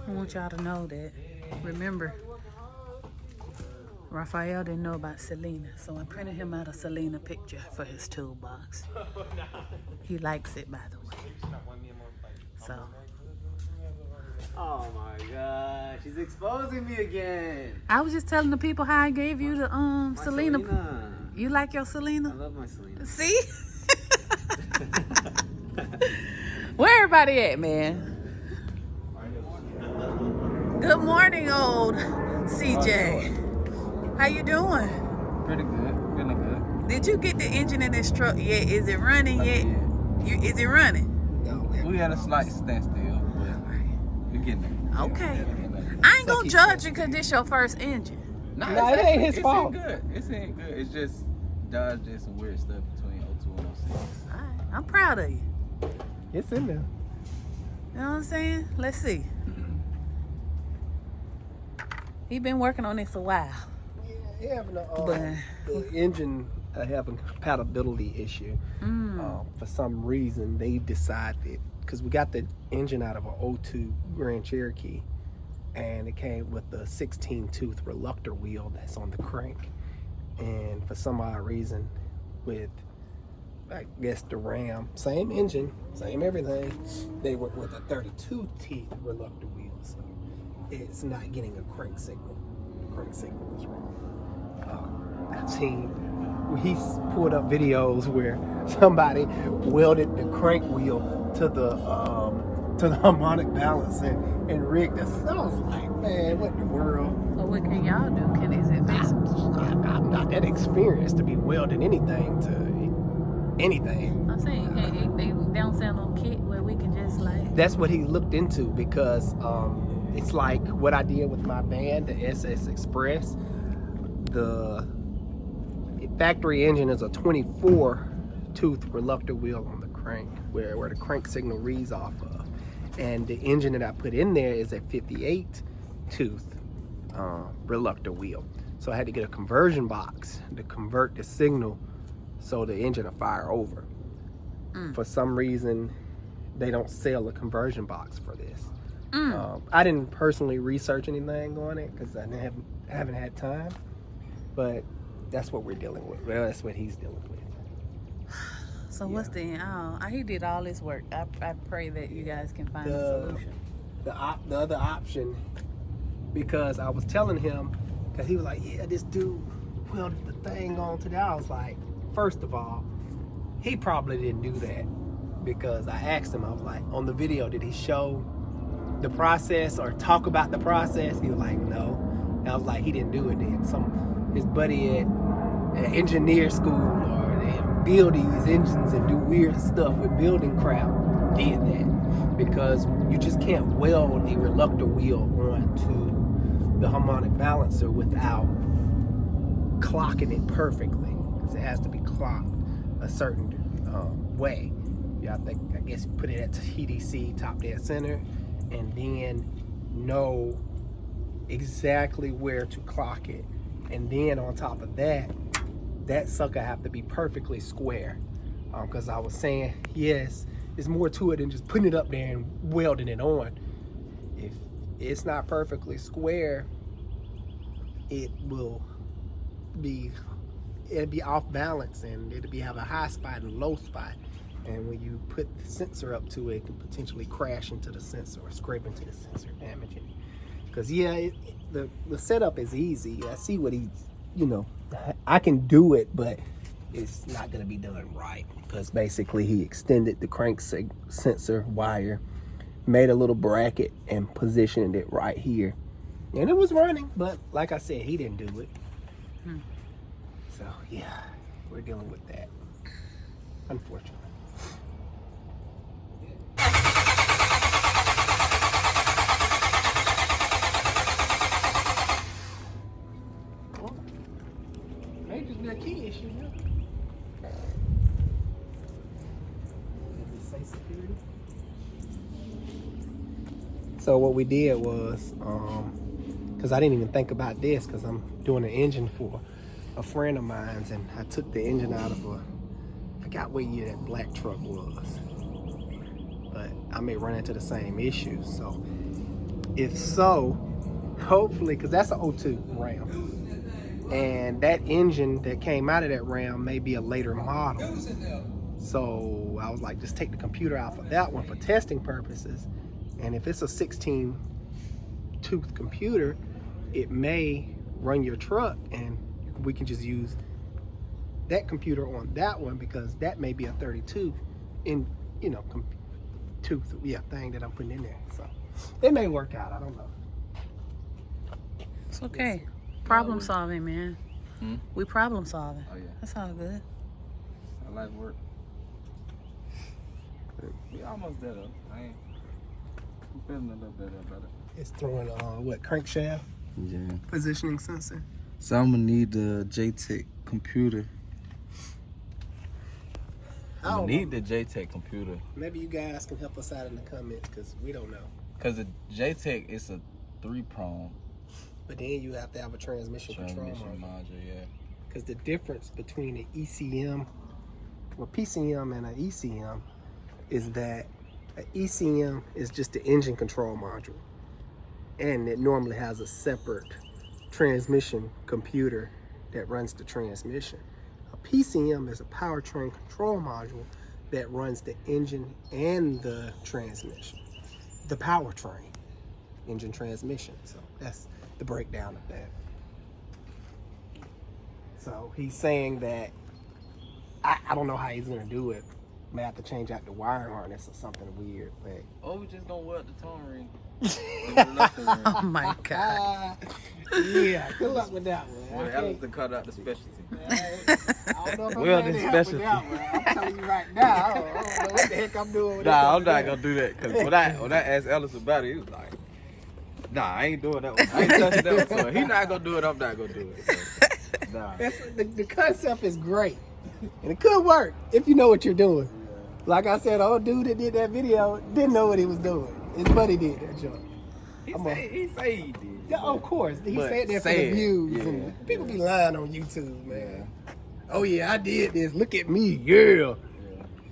I want y'all to know that. Remember, Raphael didn't know about Selena, so I printed him out a Selena picture for his toolbox. He likes it, by the way. So. Oh my gosh, she's exposing me again. I was just telling the people how I gave you the Selena. Selena. You like your Selena? I love my Selena. See? Where everybody at, man? Good morning, old CJ. How you doing? Pretty good, feeling good. Did you get the engine in this truck yet? Is it running yet? Is it running? We had a slight standstill, but we're getting there. Okay. I ain't gonna judge you because this your first engine. Nah, it ain't his fault. It ain't good. It's just Dodge did some weird stuff between 02 and 06. All right. I'm proud of you. It's in there. You know what I'm saying? Let's see. He been working on this a while. Yeah, having the engine having a compatibility issue. For some reason, they decided, because we got the engine out of an 02 Grand Cherokee, and it came with the 16-tooth reluctor wheel that's on the crank. And for some odd reason, with I guess the Ram, same engine, same everything, they went with a 32-teeth reluctor wheel, so it's not getting a crank signal. The crank signal is wrong. I've seen, he's pulled up videos where somebody welded the crank wheel to the harmonic balance and rigged it. So I was like, man, what in the world? So what can y'all do? Is it fixable? I'm not that experienced to be welding anything to anything. I'm saying, they don't sell no kit where we can just like. That's what he looked into, because it's like what I did with my van, the SS Express. The factory engine is a 24-tooth reluctor wheel on the crank, where the crank signal reads off of. And the engine that I put in there is a 58-tooth reluctor wheel. So I had to get a conversion box to convert the signal so the engine will fire over. For some reason, they don't sell a conversion box for this. I didn't personally research anything on it because I haven't had time, but that's what we're dealing with. Well, that's what he's dealing with. So what's the he did all this work. I pray that you guys can find a solution. The other option, because I was telling him, because he was like, yeah, this dude welded the thing onto that. I was like, first of all, he probably didn't do that, because I asked him, I was like, on the video, did he show the process or talk about the process? He was like, no. And I was like, he didn't do it then. His buddy at engineer school, or they build these engines and do weird stuff with building crap, did that. Because you just can't weld a reluctor wheel onto the harmonic balancer without clocking it perfectly, because it has to be clocked a certain way. Yeah, I guess you put it at TDC, top dead center, and then know exactly where to clock it. And then on top of that, that sucker have to be perfectly square. Because I was saying, yes, there's more to it than just putting it up there and welding it on. If it's not perfectly square, it'll be off balance, and it'll have a high spot and a low spot. And when you put the sensor up to it, it can potentially crash into the sensor or scrape into the sensor, damage it. Because yeah, the setup is easy. I see what I can do it, but it's not going to be done right. Because basically he extended the crank sensor wire, made a little bracket, and positioned it right here. And it was running, but like I said, he didn't do it. So yeah, we're dealing with that, unfortunately. Well, may just be a key issue, yeah. Does it say security? So what we did was, because I didn't even think about this, because I'm doing an engine for a friend of mine's, and I took the engine out of I forgot what year that black truck was, but I may run into the same issue. So If so, hopefully, because that's an 02 Ram. And that engine that came out of that Ram may be a later model. So I was like, just take the computer out for that one for testing purposes. And if it's a 16-tooth computer, it may run your truck and we can just use that computer on that one because that may be a 32 in, you know, tooth, thing that I'm putting in there. So it may work out. I don't know. It's okay. Problem solving, man. We problem solving. Oh yeah, That's all good. I like work. We almost there though. I'm feeling a little better about it. It's throwing what, crankshaft Yeah. positioning sensor. So I'm gonna need the JTech computer. I I don't need know. the JTech computer Maybe you guys can help us out in the comments because we don't know. because the JTech is a 3-prong But then you have to have a transmission control transmission module. module. Yeah. Because the difference between an ECM, well, PCM and an ECM is that an ECM is just the engine control module. And it normally has a separate transmission computer that runs the transmission. A PCM is a powertrain control module that runs the engine and the transmission. The powertrain, engine transmission. So that's the breakdown of that. So he's saying that I don't know how he's gonna do it. May have to change out the wiring harness or something weird, but Oh, we just gonna weld the tongue ring. Oh my God. yeah, good luck with that one. Well, that was to cut out the specialty. I don't know if I'm Well, gonna the help with specialty. that one. I'm telling you right now, I don't know what the heck I'm doing with Nah, this I'm not one. gonna do that because when I asked Ellis about it, he was like, "Nah, I ain't doing that one. I ain't touching that one." So he not gonna do it. I'm not gonna do it. So, nah. That's, the concept is great, and it could work if you know what you're doing. Like I said, the old dude that did that video didn't know what he was doing. His buddy did that joint. He I'm say he did. Yeah, of course. He But said that for say the it, views. yeah, And people be lying on YouTube, man. Yeah. Oh, yeah, I did this. Look at me. Yeah.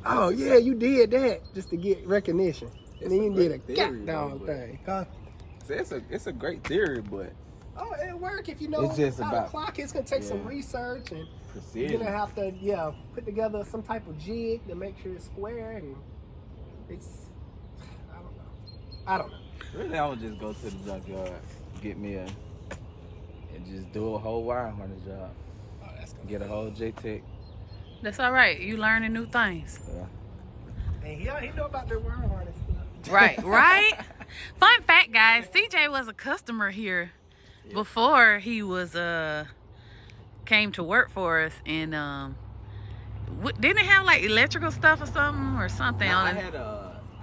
Oh, yeah, you did that just to get recognition. And then you did a great theory, goddamn though, thing. Huh? So it's a great theory, but Oh, it'll work if you know It's just how about- to clock. It's going to take some yeah. research. And you're precision. going to have to, put together some type of jig to make sure it's square. And it's, I don't know. Really, I would just go to the junkyard, get me and just do a whole wire harness job. Oh, that's gonna Get a whole JTech. That's all right. You learning new things. And he know about the wire harness stuff. Right, right? Fun fact, guys, CJ was a customer here before he was came to work for us, and didn't it have like electrical stuff or something Now, on I it?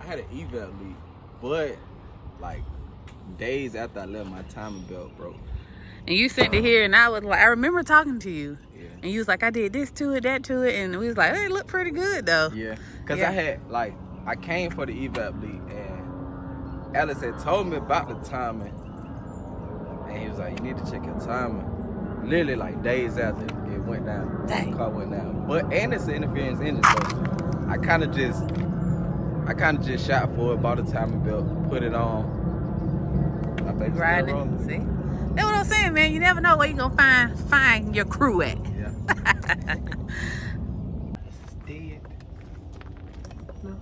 had an evap leak, but like days after I left, my timing belt broke. And you sent it here, and I was like, I remember talking to you, Yeah. and you was like, I did this to it, that to it, and we was like, hey, it looked pretty good though. Yeah, because Yeah. I came for the evap leak, and Alice had told me about the timing, and he was like, you need to check your timing. Literally like days after it went down, Dang. the car went down. And it's an interference engine, so I kind of just shot for it, bought a timing belt, put it on. My baby's still Riding rolling. it. See? That's what I'm saying, man. You never know where you gonna find your crew at. Yeah. Dead. No.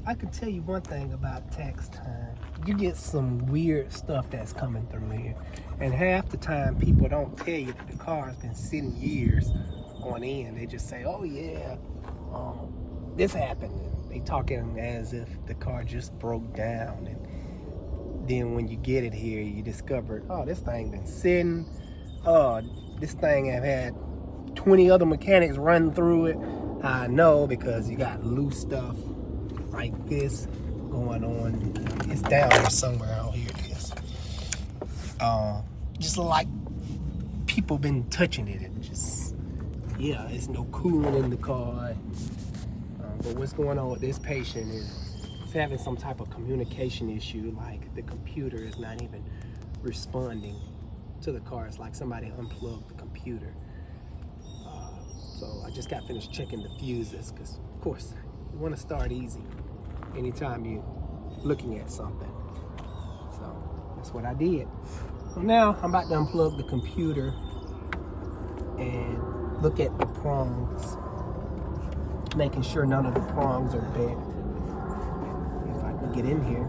I could tell you one thing about tax time. You get some weird stuff that's coming through here. And half the time people don't tell you that the car's been sitting years on end. They just say, oh yeah, this happened. And they talking as if the car just broke down. And then when you get it here, you discover, oh, this thing been sitting. Oh, this thing have had 20 other mechanics run through it. I know, because you got loose stuff like this going on. It's down there somewhere. Oh, here it is. Just like people been touching it and just, there's no coolant in the car. But what's going on with this patient is he's having some type of communication issue, like the computer is not even responding to the car. It's like somebody unplugged the computer. So I just got finished checking the fuses, because of course you want to start easy anytime you looking at something. So that's what I did. So now I'm about to unplug the computer and look at the prongs, making sure none of the prongs are bent. If I can get in here.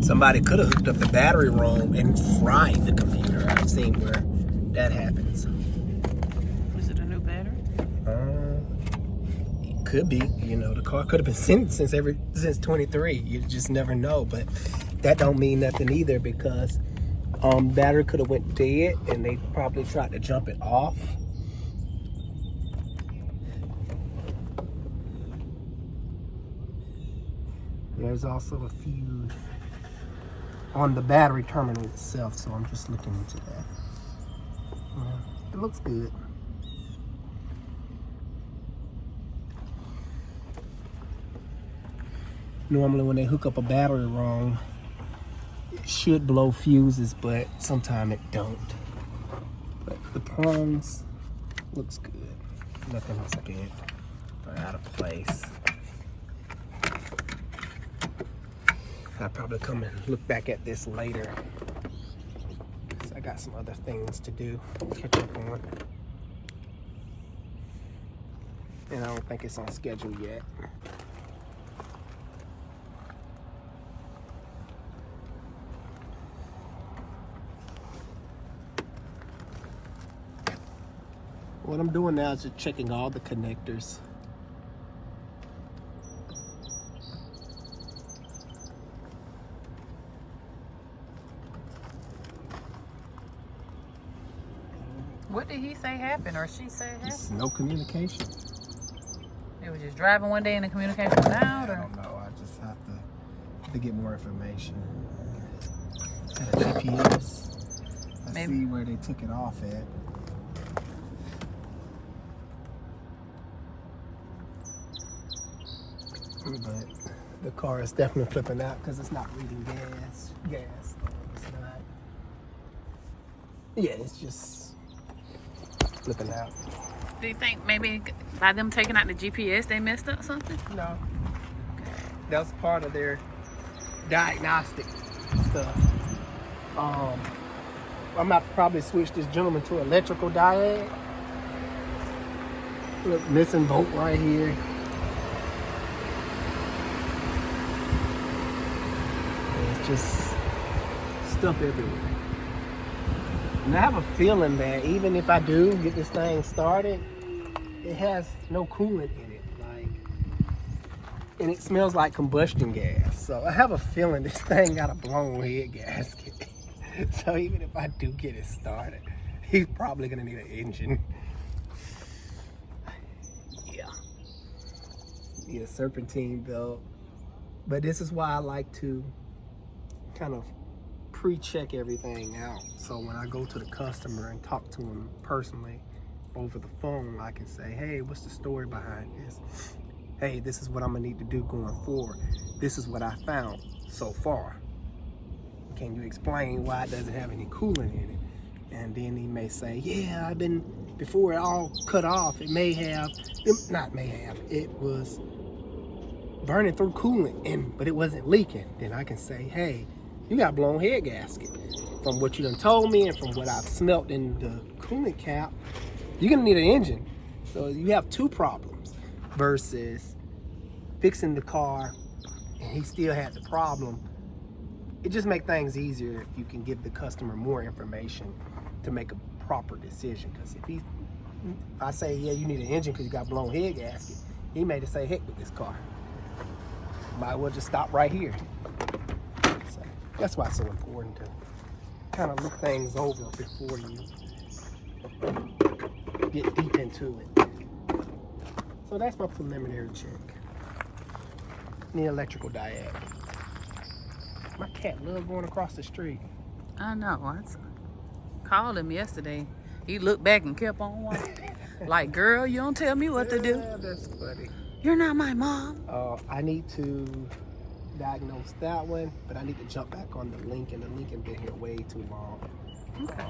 Somebody could have hooked up the battery wrong and fried the computer. I've seen where that happens. Was it a new battery? It could be. You know, the car could have been since 23. You just never know. But that don't mean nothing either, because battery could have went dead and they probably tried to jump it off. There's also a fuse on the battery terminal itself, so I'm just looking into that. It looks good. Normally when they hook up a battery wrong, it should blow fuses, but sometimes it don't. But the prongs looks good. Nothing else bent or out of place. I'll probably come and look back at this later. So I got some other things to do, catch up on. And I don't think it's on schedule yet. What I'm doing now is just checking all the connectors. What did he say happened, or she say happened? There's no communication. They were just driving one day and the communication went out, I or? don't know. I just have to get more information. Got a GPS. I Maybe. see where they took it off at. But the car is definitely flipping out because it's not reading gas. It's not. Yeah, it's just flipping out. Do you think maybe by them taking out the GPS they messed up something? No. That was part of their diagnostic stuff. I'm about to probably switch this gentleman to electrical diode. Look, missing bolt right here. It's just stuff everywhere. And I have a feeling that even if I do get this thing started, it has no coolant in it. And it smells like combustion gas. So I have a feeling this thing got a blown head gasket. So even if I do get it started, he's probably gonna need an engine. Yeah. Need a serpentine belt. But this is why I like to kind of pre-check everything out. So when I go to the customer and talk to him personally over the phone, I can say, hey, what's the story behind this? Hey, this is what I'm gonna need to do going forward. This is what I found so far. Can you explain why it doesn't have any coolant in it? And then he may say, yeah, before it all cut off, it was burning through coolant, but it wasn't leaking. Then I can say, hey, you got a blown head gasket. From what you done told me and from what I've smelt in the coolant cap, you're gonna need an engine. So you have two problems versus fixing the car and he still had the problem. It just makes things easier if you can give the customer more information to make a proper decision. Because if I say, yeah, you need an engine because you got a blown head gasket, he may just say, heck with this car. Might as well just stop right here. So that's why it's so important to kind of look things over before you get deep into it. So that's my preliminary check. Need electrical diode. My cat loves going across the street. I know. I called him yesterday. He looked back and kept on walking. Like, girl, you don't tell me what to do. That's funny. You're not my mom. I need to diagnosed that one, but I need to jump back on the Lincoln. The Lincoln been here way too long. Okay.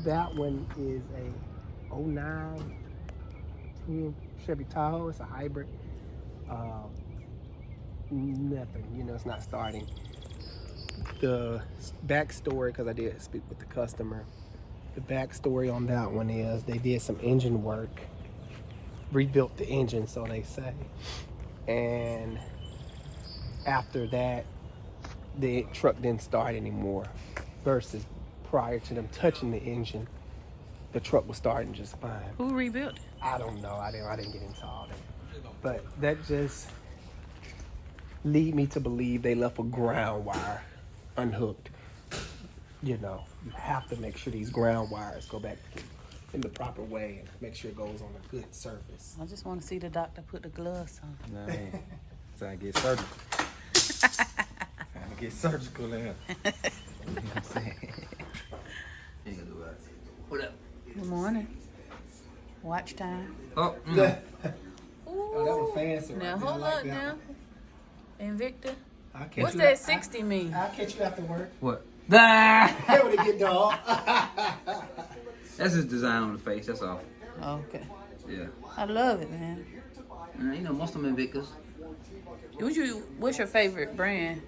That one is a 09 Chevy Tahoe. It's a hybrid. Nothing, you know, it's not starting. The backstory, because I did speak with the customer, the backstory on that one is they did some engine work, rebuilt the engine, so they say, and after that, the truck didn't start anymore, versus prior to them touching the engine, the truck was starting just fine. Who rebuilt it? I don't know. I didn't get into all that. But that just lead me to believe they left a ground wire unhooked. You know, you have to make sure these ground wires go back in the proper way and make sure it goes on a good surface. I just want to see the doctor put the gloves on. No, trying to get surgical. Trying to get surgical in here. You know what I'm saying? What up? Good morning. Watch time. Oh, Oh, that was fancy. Now right there. I hold like up that now. one. Invicta. I'll catch What's you that af- 60 mean? I'll catch you after work. what? Ah! Hey, what a good dog. That's his design on the face. That's all. Okay. Yeah. I love it, man. You know, most of them Invictus. What's your favorite brand?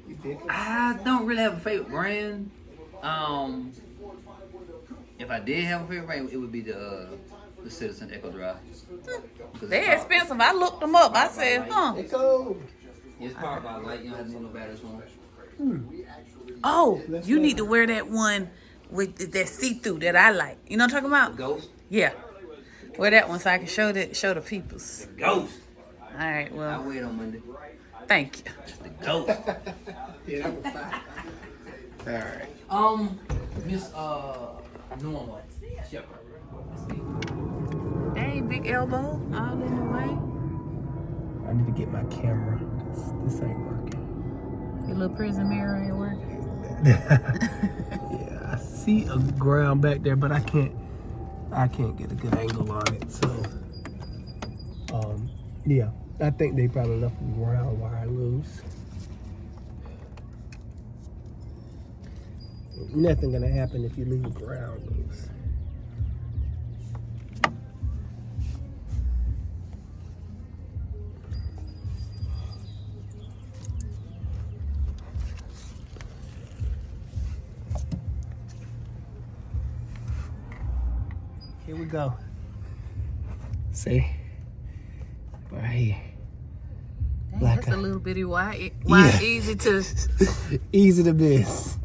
You big? I don't really have a favorite brand. If I did have a favorite brand, it would be the Citizen Echo Drive. They're expensive. I looked them up. I said, huh. Hey, go. It's powered by light. You don't have to do no batteries on it. Oh, Let's you go. need to wear that one with that see-through that I like. You know what I'm talking about? Ghost. Yeah. Wear that one so I can show the peoples. Ghost. All right, I well, wear it on Monday. thank you. The Ghost. Yeah, that was fine. All right. Miss Norma Shepherd. Dang, big elbow all in the way. I need to get my camera. This ain't working. Your little prison mirror ain't working. Yeah, I see a ground back there, but I can't get a good angle on it. So, yeah, I think they probably left the ground wire loose. Nothing gonna happen if you leave the ground loose. Here we go. See? Right here. Dang, Like that's a a- little bitty wide, Yeah. easy to. Easy to miss.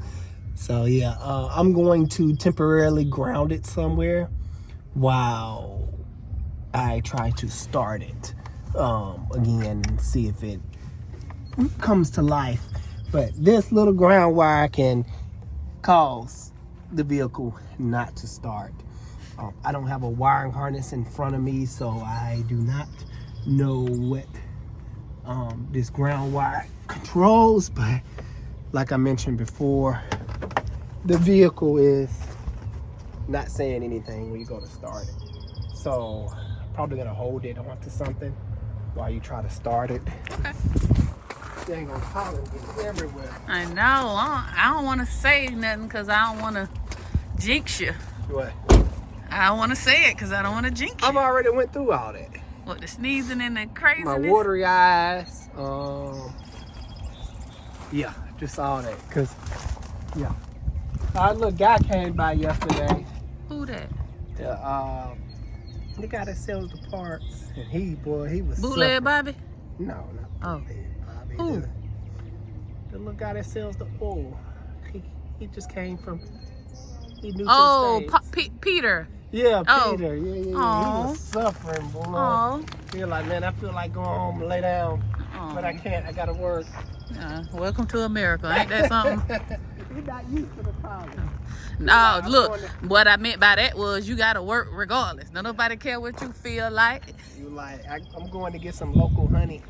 So yeah, I'm going to temporarily ground it somewhere while I try to start it again and see if it comes to life. But this little ground wire can cause the vehicle not to start. I don't have a wiring harness in front of me, so I do not know what this ground wire controls, but like I mentioned before, the vehicle is not saying anything when you go to start it. So I'm probably gonna hold it onto something while you try to start it. Okay. Dang, gonna pollen get everywhere. I know. I don't want to say nothing because I don't want to jinx you. What? I don't want to say it because I don't want to jinx you. I've already went through all that. What, the sneezing and the craziness? My watery eyes. Yeah, just all that. Cause yeah. Our little guy came by yesterday. Who that? The guy that sells the parts, and he was Bootleg suffering. Bobby? No, not Oh. Bobby. Who? The little guy that sells the oil. He just came from. He knew. Oh, to the States. Peter. Yeah, Oh. Peter. Yeah. Aw. He was suffering, boy. Oh. He was like, man, I feel like going home and lay down, but I can't. I gotta work. Welcome to America. Ain't that something? He's not used to the problem. No, I'm look, going what I meant by that was you got to work regardless. No, nobody care what you feel like. You like, I'm going to get some local honey.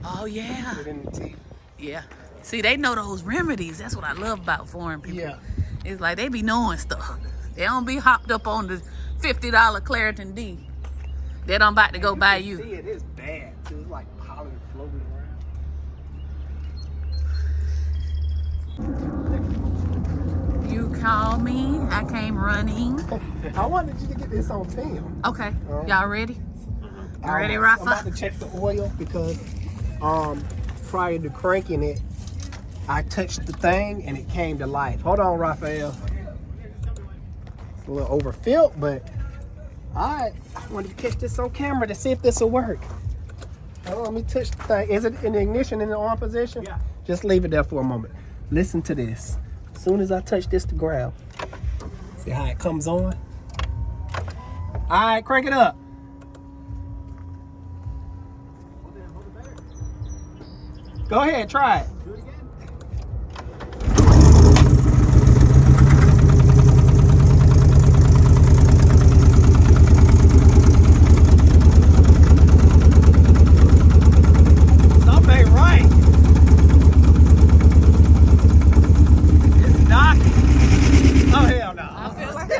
Oh, yeah. Put it in the tea. Yeah. See, they know those remedies. That's what I love about foreign people. Yeah. It's like they be knowing stuff. They don't be hopped up on the $50 Claritin D that I'm about to go buy See you. it is bad too. It's like pollen floating around. I came running. I wanted you to get this on film. Okay, y'all ready? Ready, I'm Rafa? about to check the oil because prior to cranking it, I touched the thing and it came to life. Hold on, Raphael. It's a little overfilled, but I wanted to catch this on camera to see if this will work. Hold on, let me touch the thing. Is it in the ignition in the on position? Yeah. Just leave it there for a moment. Listen to this. As soon as I touch this to ground, see how it comes on? All right, crank it up. Go ahead, try it. Do it again. Something ain't right. It's knocking. Oh, hell no. I feel like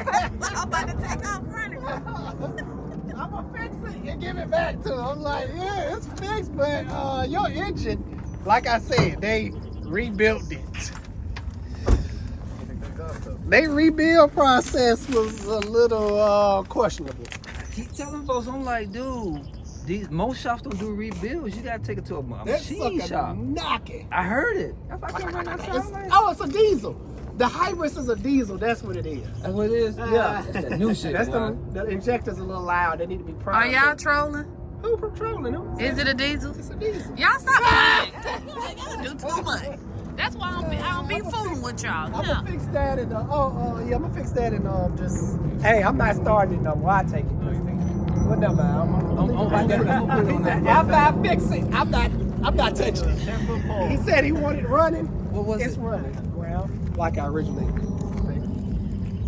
I'm about to take off running. I'm gonna fix it and give it back to him. I'm like, yeah, it's fixed, but your engine, like I said, they rebuilt it. Their rebuild process was a little questionable. I keep telling folks, I'm like, dude, most shops don't do rebuilds. You gotta take it to a That machine sucker shop. knocking. I heard it. If I can't run outside, I'm like, Oh, it's a diesel. The Hybris is a diesel. That's what it is. that's what it is. Yeah. That's that new shit. That's boy. the injector's a little loud. They need to be Are primed. y'all trolling? Who patrolling them? Is it a diesel? It's a diesel. Y'all stop playing. Y'all do too much. That's why I don't be fooling with y'all. I'm No. gonna fix that and I'm gonna fix that and just. Hey, I'm not starting it no more. I take it. What number? I'm not fixing. I'm not touching it. He said he wanted running. What was It's it? running. Ground. Like I originally.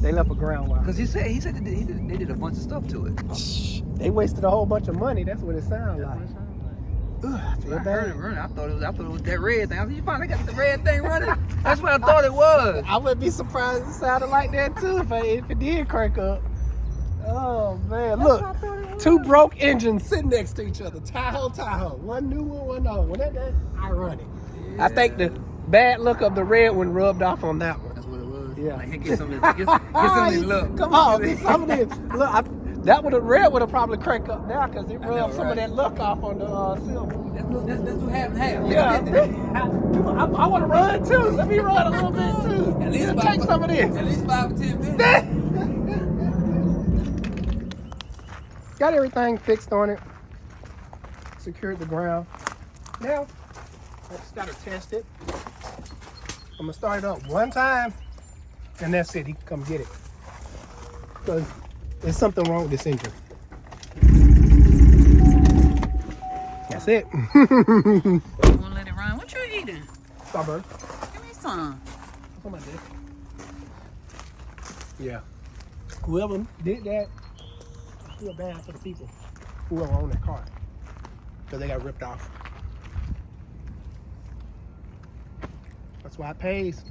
They left a ground wire. Because he said they did a bunch of stuff to it. They wasted a whole bunch of money. That's what it sounded like. Ugh, I feel I heard it bad. running. I thought it was that red thing. I said, you finally got the red thing running? That's what I thought it was. I wouldn't be surprised it sounded like that too if it did crank up. Oh man, look, two broke engines sitting next to each other. Tahoe. One new one, one old one. That ironic. Yeah. I think the bad look of the red one rubbed off on that one. That's what it was. Yeah. Like, get some of this. Get some of this look. Come on, get some of this. Look, that red would have probably cranked up now because it rubbed know, some of right? that look off on the silver. Let's do half and half. Yeah, I want to run too. Let me run a little bit too. At least Yeah, about- take some of this. At least 5 or 10 minutes. Got everything fixed on it. Secured the ground. Now, I just gotta test it. I'm gonna start it up one time, and that's it. He can come get it. Because there's something wrong with this engine. That's it. You wanna let it run? What you eating? Strawberry. Give me some. That's what I did. Yeah. Whoever did that, I feel bad for the people who own that car. Because they got ripped off. That's why it pays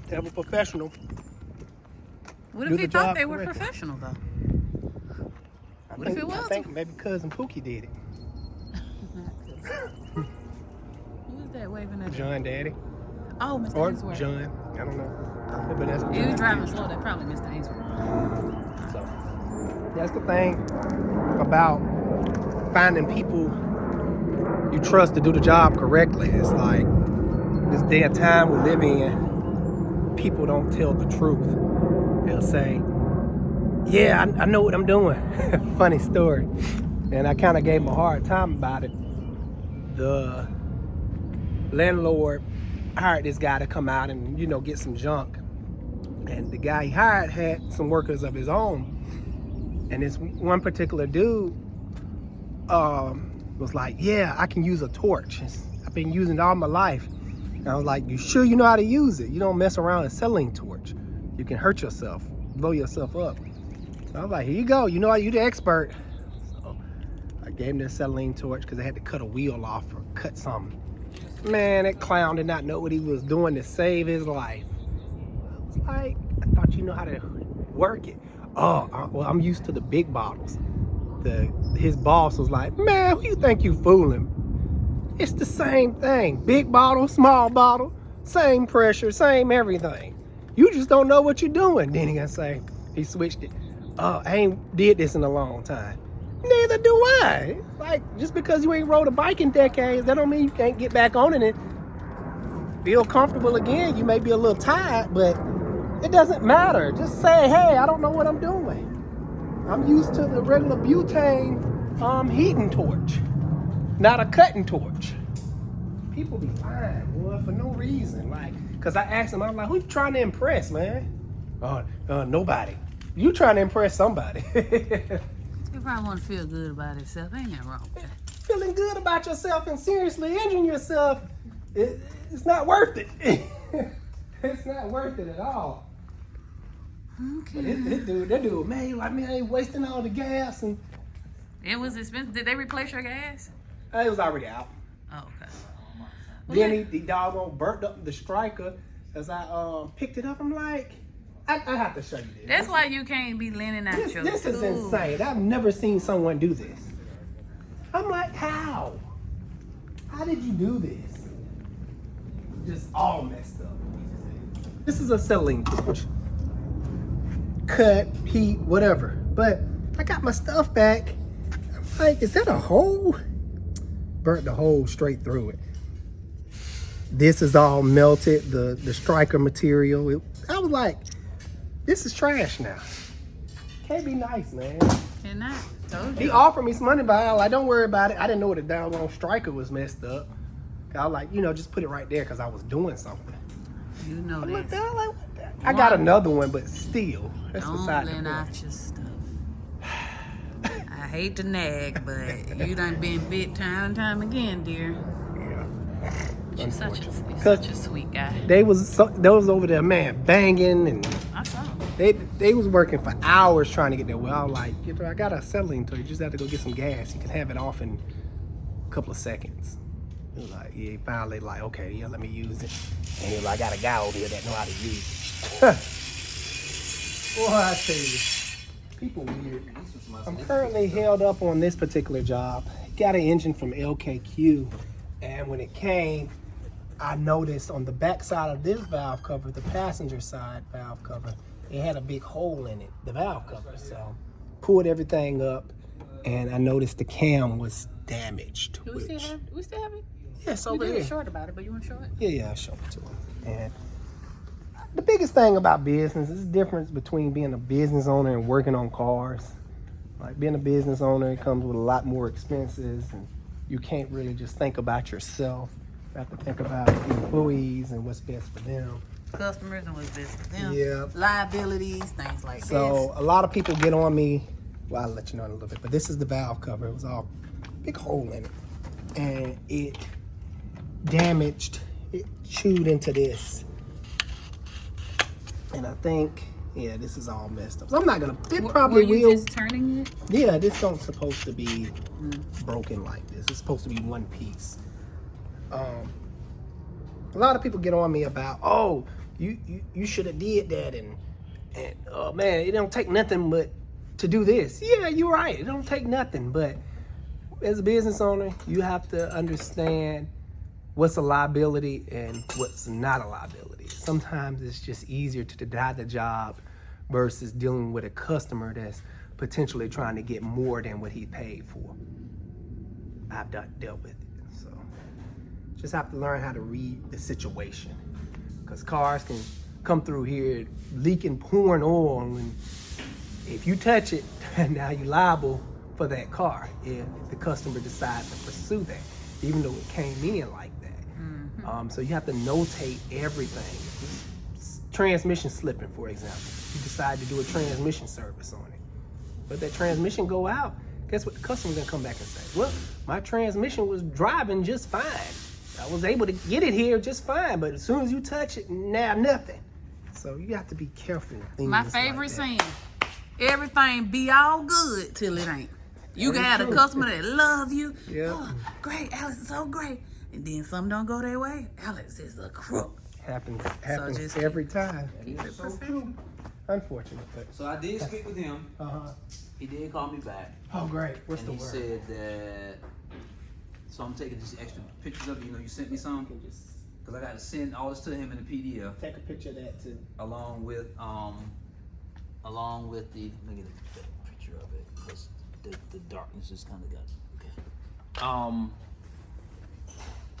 to have a professional. What Do if he the thought job they were correctly. professional though? What if it I wasn't? think maybe cousin Pookie did it. Who is that waving at? John Daddy. Oh, Mr. Or Ainsworth. John. I don't know. But that's He was driving slow. That probably Mr. Ainsworth. So that's the thing about finding people you trust to do the job correctly. It's like this day and time we live in, people don't tell the truth. They'll say, yeah, I know what I'm doing. Funny story. And I kind of gave him a hard time about it. The landlord hired this guy to come out and, get some junk. And the guy he hired had some workers of his own. And this one particular dude was like, yeah, I can use a torch. I've been using it all my life. And I was like, you sure you know how to use it? You don't mess around with selling torch. You can hurt yourself, blow yourself up. So I was like, here you go. You know, you're the expert. So I gave him this acetylene torch because I had to cut a wheel off or cut something. Man, that clown did not know what he was doing to save his life. I was like, I thought you know how to work it. Oh, well, I'm used to the big bottles. His boss was like, man, who you think you fooling? It's the same thing. Big bottle, small bottle, same pressure, same everything. You just don't know what you're doing. Then he gonna say, he switched it. Oh, I ain't did this in a long time. Neither do I. Like, just because you ain't rode a bike in decades, that don't mean you can't get back on it and feel comfortable again. You may be a little tired, but it doesn't matter. Just say, hey, I don't know what I'm doing. I'm used to the regular butane heating torch, not a cutting torch. People be fine, boy, for no reason. Like, cause I asked him, I'm like, who you trying to impress, man? Nobody. You trying to impress somebody. You probably want to feel good about himself. Ain't nothing wrong with that. Feeling good about yourself and seriously injuring yourself, it's not worth it. It's not worth it at all. Okay. That dude, man, he like, man, I ain't wasting all the gas. And It was expensive. Did they replace your gas? it was already out. Oh, okay. Then he doggone burnt up the striker as I picked it up. I'm like, I have to show you this. That's why you can't be lending out your This is tools. insane. I've never seen someone do this. I'm like, how? How did you do this? Just all messed up. This is a acetylene torch. Cut, heat, whatever. But I got my stuff back. I'm like, is that a hole? Burnt the hole straight through it. This is all melted, the striker material. I was like, this is trash now. Can't be nice, man. And I told He you. offered me some money, but I was like, don't worry about it. I didn't know the doggone striker was messed up. I was like, just put it right there because I was doing something. You know I'm like, this. what the? I got another one, but still, that's Don't beside the lend point. out your stuff. I hate to nag, but you done been bit time and time again, dear. Yeah. You're such Unfortunately. a sweet guy. They was over there, man, banging, and I saw. they was working for hours trying to get there. Well, I was like, I got a acetylene torch. You just have to go get some gas. You can have it off in a couple of seconds. He was like, yeah, finally like, okay, yeah, let me use it. And he was like, I got a guy over here that know how to use it. Boy, I tell you, people weird. I'm currently held up on this particular job. Got an engine from LKQ, and when it came, I noticed on the back side of this valve cover, the passenger side valve cover, it had a big hole in it, the valve cover. So pulled everything up, and I noticed the cam was damaged. Do we still have it? Yes, You over did here. a short about it, but you want to show it? Yeah, I showed it to him. And the biggest thing about business is the difference between being a business owner and working on cars. Like being a business owner, it comes with a lot more expenses, and you can't really just think about yourself. You have to think about the employees and what's best for them. Customers and what's best for them. Yeah. Liabilities, things like So a lot of people get on me. Well, I'll let you know in a little bit. But this is the valve cover. It was all big hole in it, and it damaged. It chewed into this, and I think, yeah, this is all messed up. So I'm not gonna. It this. probably Were you will. just turning it? Yeah, this don't supposed to be broken like this. It's supposed to be one piece. A lot of people get on me about, oh, you should have did that, and oh man, it don't take nothing but to do this. Yeah, you're right. It don't take nothing, but as a business owner, you have to understand what's a liability and what's not a liability. Sometimes it's just easier to deny the job versus dealing with a customer that's potentially trying to get more than what he paid for. I've dealt with it. So just have to learn how to read the situation, because cars can come through here leaking, pouring oil, and if you touch it, now you're liable for that car if the customer decides to pursue that, even though it came in like that. So you have to notate everything. Transmission slipping, for example. You decide to do a transmission service on it, but that transmission go out, guess what the customer's gonna come back and say? Well, my transmission was driving just fine. I was able to get it here just fine, but as soon as you touch it, now nothing. So you have to be careful with things. My like favorite that. saying, everything be all good till it ain't. You That can is have a true. customer that love you. Yeah. Oh, great, Alex is so great. And then some don't go their way. Alex is a crook. Happens just- every time. Keep it So professional. true. Unfortunate, but So I did speak with him. uh-huh. He did call me back. Oh great. What's And the he word? said that, so I'm taking just extra pictures of it. You know, you sent me some. because I got to send all this to him in the PDF Take a picture of that too. along with the. Let me get a picture of it because the darkness just kind of got. Okay.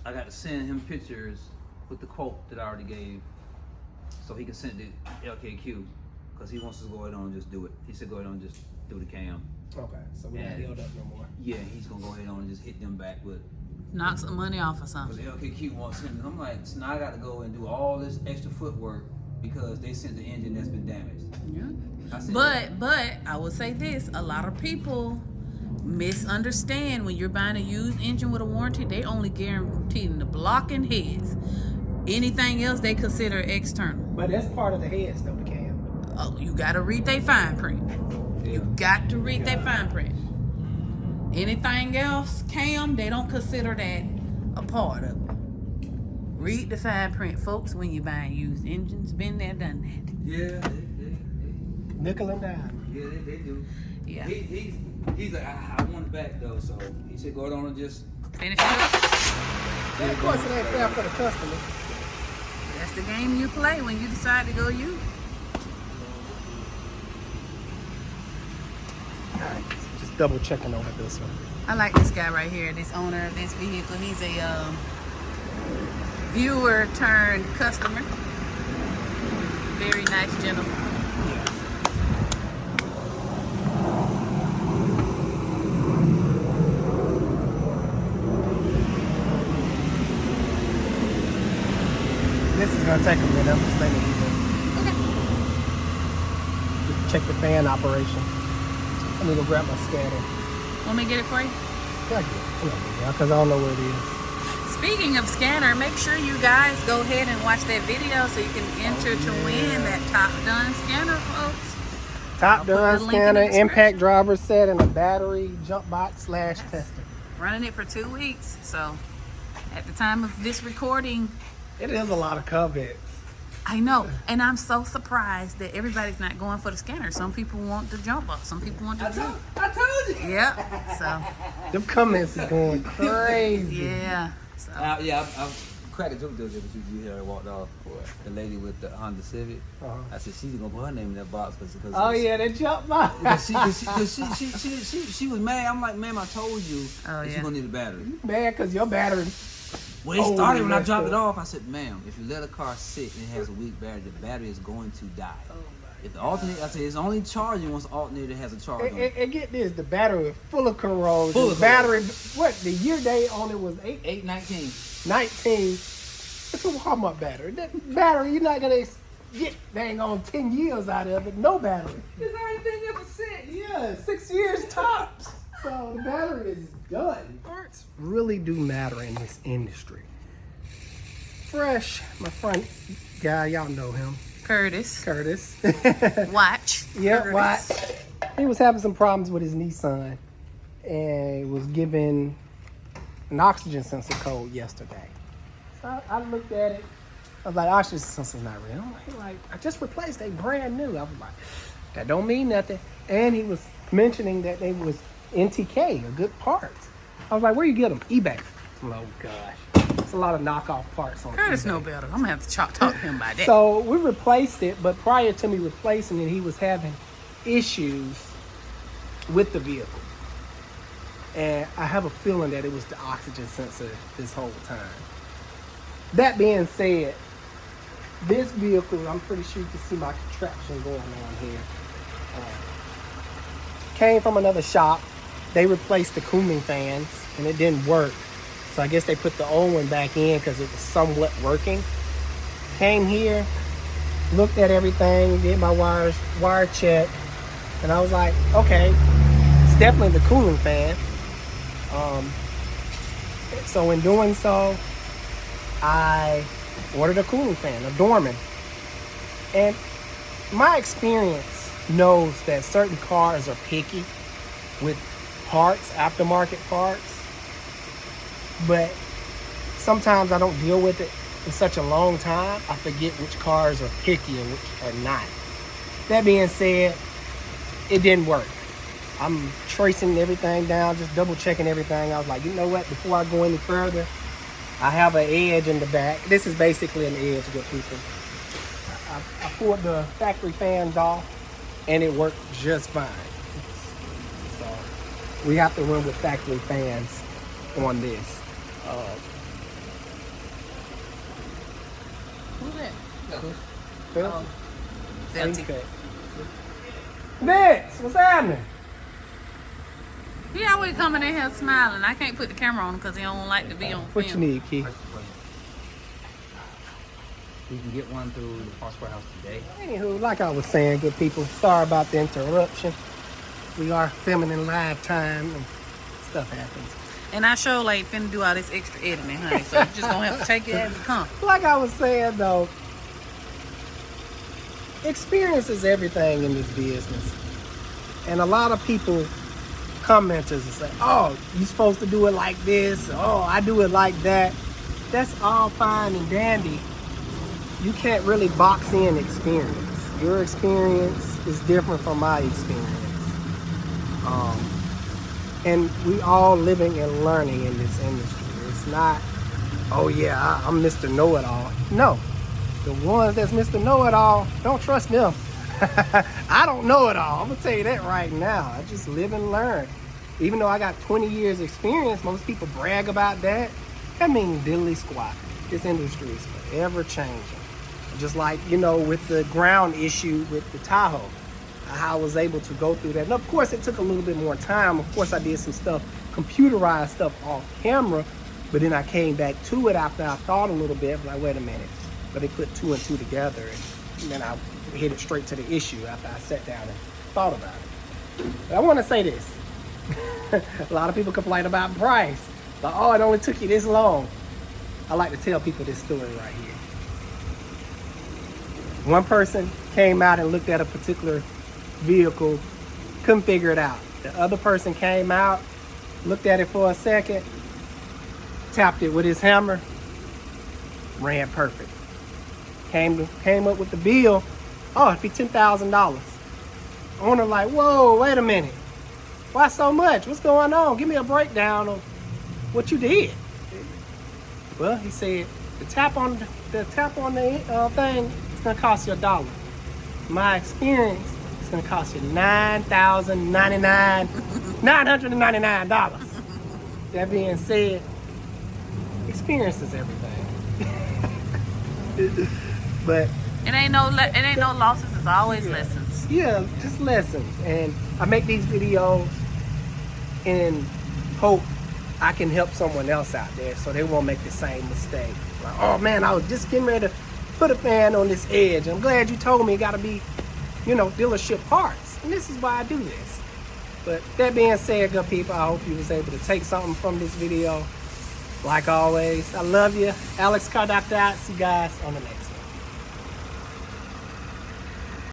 I got to send him pictures with the quote that I already gave, so he can send it to LKQ because he wants to go ahead on and just do it. He said go ahead on and just do the cam. Okay, so we're not And- held up no more. Yeah, he's gonna go ahead on and just hit them back with. Knock some money off or Because something. LKQ wants him. I'm like, so now I got to go and do all this extra footwork because they sent the engine that's been damaged. Yeah. I said, But I will say this: a lot of people misunderstand when you're buying a used engine with a warranty. They only guaranteeing the block and heads. Anything else they consider external. But that's part of the heads though, the cam. Oh, you gotta read their fine print. yeah. Got to read their fine print. Anything else, cam, they don't consider that a part of it. Read the fine print, folks, when you're buying used engines. Been there, done that. Yeah, Nickel and dime. they do. Yeah. He's like, I want it back though, so he said go ahead on and just. Finish it up. And of course, it ain't fair for the customer. That's the game you play when you decide to go used. All right, just double checking over this one. I like this guy right here, this owner of this vehicle. He's a viewer turned customer. Very nice gentleman. This is gonna take a minute. I'm just letting you know. Okay. Just check the fan operation. Let me go grab my scanner. Want me to get it for you? Yeah, because I don't know where it is. Speaking of scanner, make sure you guys go ahead and watch that video so you can enter to win that Top Done scanner, folks. Top I'll put Done the link in scanner, the description. impact driver set, and a battery jump box / tester. Running it for 2 weeks. So at the time of this recording, It is a lot of comments. I know. And I'm so surprised that everybody's not going for the scanner. Some people want the jump box. Some people want the jump. I told you. Yep. So Them comments is going crazy. yeah. So I've cracked a joke the other day, but you hear her walked off. The lady with the Honda Civic. Uh-huh. I said she's gonna put her name in that box because. Oh yeah, that jump box. She was mad. I'm like, ma'am, I told you Oh, that yeah. you're gonna need a battery. Man, because your battery. Well, it Oh, started when I that's dropped it cool. off. I said, ma'am, if you let a car sit and it has a weak battery, the battery is going to die. If the alternator, I said, it's only charging once the alternator has a charge on it. And get this, the battery was full of corrosion. Full of battery, what, the year date on it was 819. 19. It's a Walmart battery. That battery, you're not going to get dang on 10 years out of it. No battery. It's already been there for 6. Yeah, 6 years tops. So the battery is done. Parts really do matter in this industry. Fresh, my front guy, y'all know him, Curtis, Curtis. watch. Yeah, Curtis. what? He was having some problems with his Nissan and was given an oxygen sensor code yesterday. So I looked at it. I was like, oxygen sensor's not real. He like, I just replaced a brand new. I was like, that don't mean nothing. And he was mentioning that they was NTK, or good parts. I was like, where you get them? eBay. Oh gosh, it's a lot of knockoff parts on Curtis eBay. know better. I'm gonna have to talk to him about that. So we replaced it, but prior to me replacing it, he was having issues with the vehicle. And I have a feeling that it was the oxygen sensor this whole time. That being said, this vehicle, I'm pretty sure you can see my contraption going on here. Came from another shop. They replaced the cooling fans and it didn't work. So I guess they put the old one back in because it was somewhat working. Came here, looked at everything, did my wire check, and I was like, okay, it's definitely the cooling fan. So in doing so, I ordered a cooling fan, a Dorman. And my experience knows that certain cars are picky with parts, aftermarket parts. But sometimes I don't deal with it in such a long time, I forget which cars are picky and which are not. That being said, it didn't work. I'm tracing everything down, just double checking everything. I was like, you know what, before I go any further, I have an edge in the back. This is basically an edge, good people. I pulled the factory fans off and it worked just fine. So we have to run with factory fans on this. Who's that? Phil? Celtic. Okay. Vince, what's happening? He always coming in here smiling. I can't put the camera on him because he don't like to be on What you film. need, Keith? We can get one through the Parks Warehouse today. Anywho, like I was saying, good people, sorry about the interruption. We are filming in live time and stuff happens. And I sure like finna do all this extra editing, honey. So you just gonna have to take it as it comes. Like I was saying though, experience is everything in this business. And a lot of people, commenters, and say, oh, you supposed to do it like this. Oh, I do it like that. That's all fine and dandy. You can't really box in experience. Your experience is different from my experience. And we all living and learning in this industry. It's not, oh yeah, I'm Mr. Know-It-All. No, the ones that's Mr. Know-It-All, don't trust them. I don't know it all. I'm gonna tell you that right now. I just live and learn. Even though I got 20 years experience, most people brag about that. That means diddly squat. This industry is forever changing. Just like, you know, with the ground issue with the Tahoe, how I was able to go through that. And of course, it took a little bit more time. Of course, I did some stuff, computerized stuff off camera, but then I came back to it after I thought a little bit. Like, wait a minute. But they put 2 and 2 together, and then I hit it straight to the issue after I sat down and thought about it. But I want to say this. A lot of people complain about price. Like, oh, it only took you this long. I like to tell people this story right here. One person came out and looked at a particular vehicle, couldn't figure it out. The other person came out, looked at it for a second, tapped it with his hammer, ran perfect. Came up with the bill. Oh, it'd be $10,000. Owner like, whoa, wait a minute. Why so much? What's going on? Give me a breakdown of what you did. Well, he said the tap on the thing is gonna cost you $1. My experience is gonna cost you $999. That being said, experience is everything. But It ain't no losses. It's always lessons. yeah, just lessons. And I make these videos in hope I can help someone else out there so they won't make the same mistake. Like, oh man, I was just getting ready to put a fan on this edge. I'm glad you told me it gotta be, you know, dealership parts. And this is why I do this. But that being said, good people, I hope you was able to take something from this video. Like always, I love you. Alex Car Doctor out. See you guys on the next.